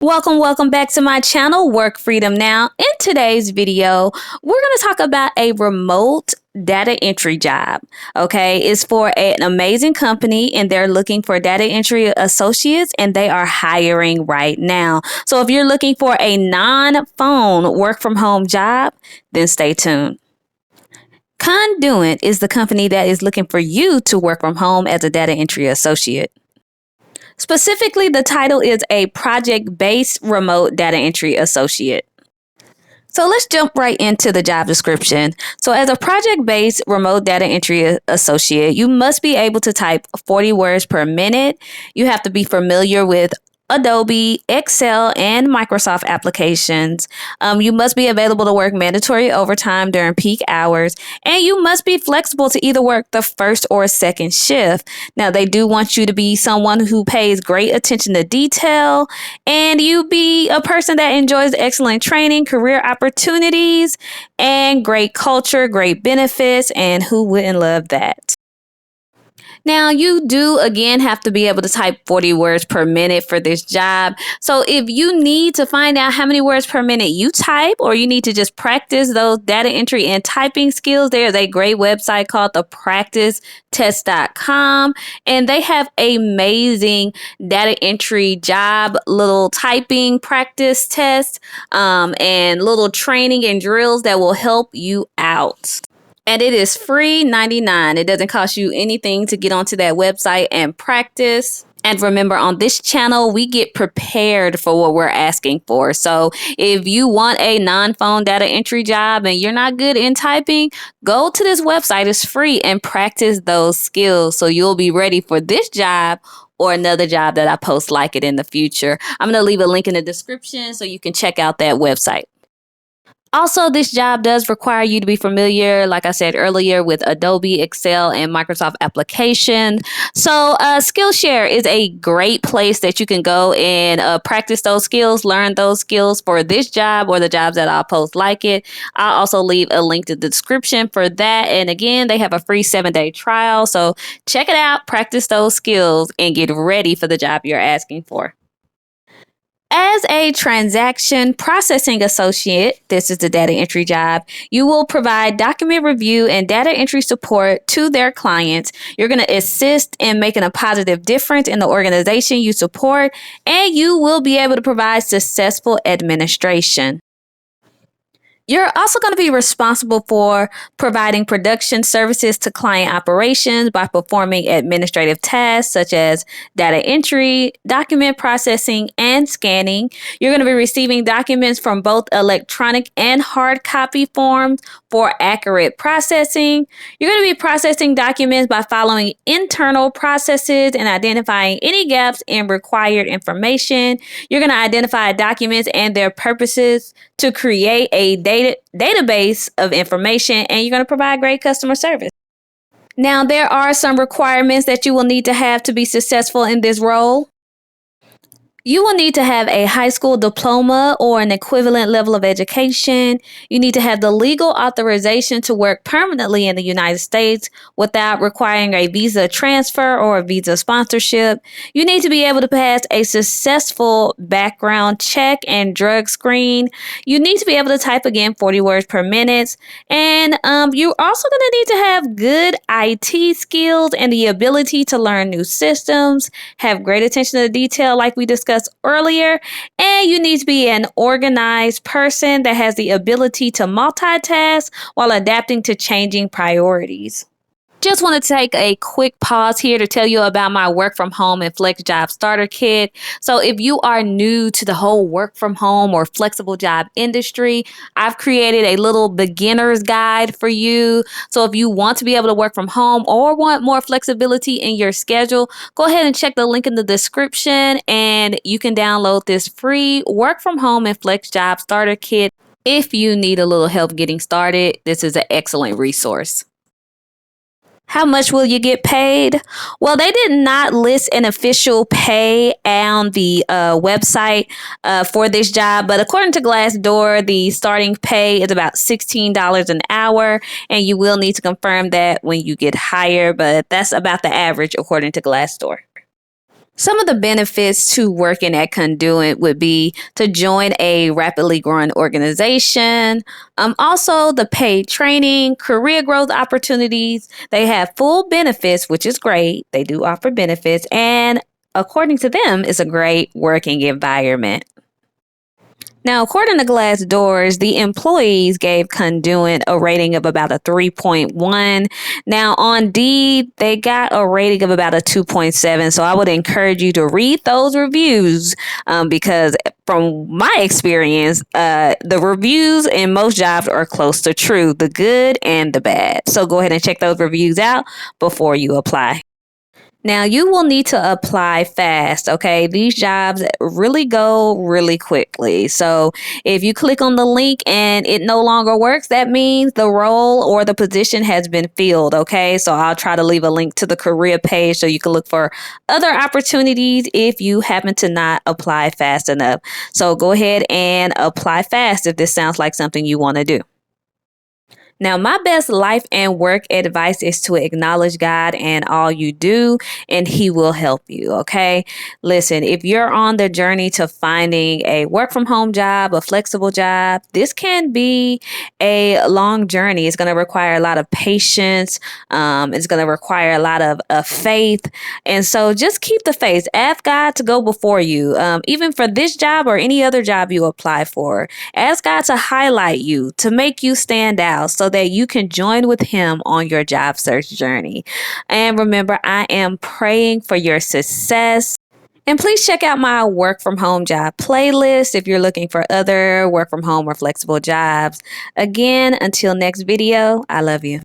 Welcome back to my channel, Work Freedom Now. In today's video, we're going to talk about a remote data entry job. Okay, it's for an amazing company and they're looking for data entry associates and they are hiring right now. So if you're looking for a non-phone work from home job, then stay tuned. Conduent is the company that is looking for you to work from home as a data entry associate. Specifically, the title is a project-based remote data entry associate. So let's jump right into the job description. So as a project-based remote data entry associate, you must be able to type 40 words per minute. You have to be familiar with Adobe, Excel, and Microsoft applications. You must be available to work mandatory overtime during peak hours, and you must be flexible to either work the first or second shift. Now, they do want you to be someone who pays great attention to detail, and you be a person that enjoys excellent training, career opportunities, and great culture, great benefits, and who wouldn't love that? Now, you do, again, have to be able to type 40 words per minute for this job. So if you need to find out how many words per minute you type, or you need to just practice those data entry and typing skills, there's a great website called thepracticetest.com, and they have amazing data entry job, little typing practice tests, and little training and drills that will help you out. And it is free 99. It doesn't cost you anything to get onto that website and practice. And remember, on this channel, we get prepared for what we're asking for. So if you want a non-phone data entry job and you're not good in typing, go to this website. It's free and practice those skills so you'll be ready for this job or another job that I post like it in the future. I'm going to leave a link in the description so you can check out that website. Also, this job does require you to be familiar, like I said earlier, with Adobe, Excel, and Microsoft applications. So Skillshare is a great place that you can go and practice those skills, learn those skills for this job or the jobs that I'll post like it. I'll also leave a link to the description for that. And again, they have a free 7-day trial. So check it out, practice those skills, and get ready for the job you're asking for. As a transaction processing associate, this is the data entry job, you will provide document review and data entry support to their clients. You're going to assist in making a positive difference in the organization you support, and you will be able to provide successful administration. You're also going to be responsible for providing production services to client operations by performing administrative tasks such as data entry, document processing, and scanning. You're going to be receiving documents from both electronic and hard copy forms for accurate processing. You're going to be processing documents by following internal processes and identifying any gaps in required information. You're going to identify documents and their purposes to create a database of information, and you're going to provide great customer service. Now, there are some requirements that you will need to have to be successful in this role. You will need to have a high school diploma or an equivalent level of education. You need to have the legal authorization to work permanently in the United States without requiring a visa transfer or a visa sponsorship. You need to be able to pass a successful background check and drug screen. You need to be able to type, again, 40 words per minute. And you're also going to need to have good IT skills and the ability to learn new systems, have great attention to detail like we discussed earlier, and you need to be an organized person that has the ability to multitask while adapting to changing priorities. Just want to take a quick pause here to tell you about my work from home and flex job starter kit. So if you are new to the whole work from home or flexible job industry, I've created a little beginner's guide for you. So if you want to be able to work from home or want more flexibility in your schedule, go ahead and check the link in the description and you can download this free work from home and flex job starter kit. If you need a little help getting started, this is an excellent resource. How much will you get paid? Well, they did not list an official pay on the website for this job, but according to Glassdoor, the starting pay is about $16 an hour, and you will need to confirm that when you get hired, but that's about the average according to Glassdoor. Some of the benefits to working at Conduent would be to join a rapidly growing organization. Also, the paid training, career growth opportunities. They have full benefits, which is great. They do offer benefits, and according to them, it's a great working environment. Now, according to Glassdoors, the employees gave Conduent a rating of about a 3.1. Now, on Deed, they got a rating of about a 2.7. So I would encourage you to read those reviews because from my experience, the reviews in most jobs are close to true, the good and the bad. So go ahead and check those reviews out before you apply. Now, you will need to apply fast, okay? These jobs really go really quickly. So, if you click on the link and it no longer works, that means the role or the position has been filled, okay? So, I'll try to leave a link to the career page so you can look for other opportunities if you happen to not apply fast enough. So, go ahead and apply fast if this sounds like something you want to do. Now, my best life and work advice is to acknowledge God and all you do, and He will help you. Okay. Listen, if you're on the journey to finding a work from home job, a flexible job, this can be a long journey. It's going to require a lot of patience. It's going to require a lot of faith. And so just keep the faith. Ask God to go before you, even for this job or any other job you apply for. Ask God to highlight you, to make you stand out so that you can join with Him on your job search journey. And remember, I am praying for your success. And please check out my work from home job playlist if you're looking for other work from home or flexible jobs. Again, until next video, I love you.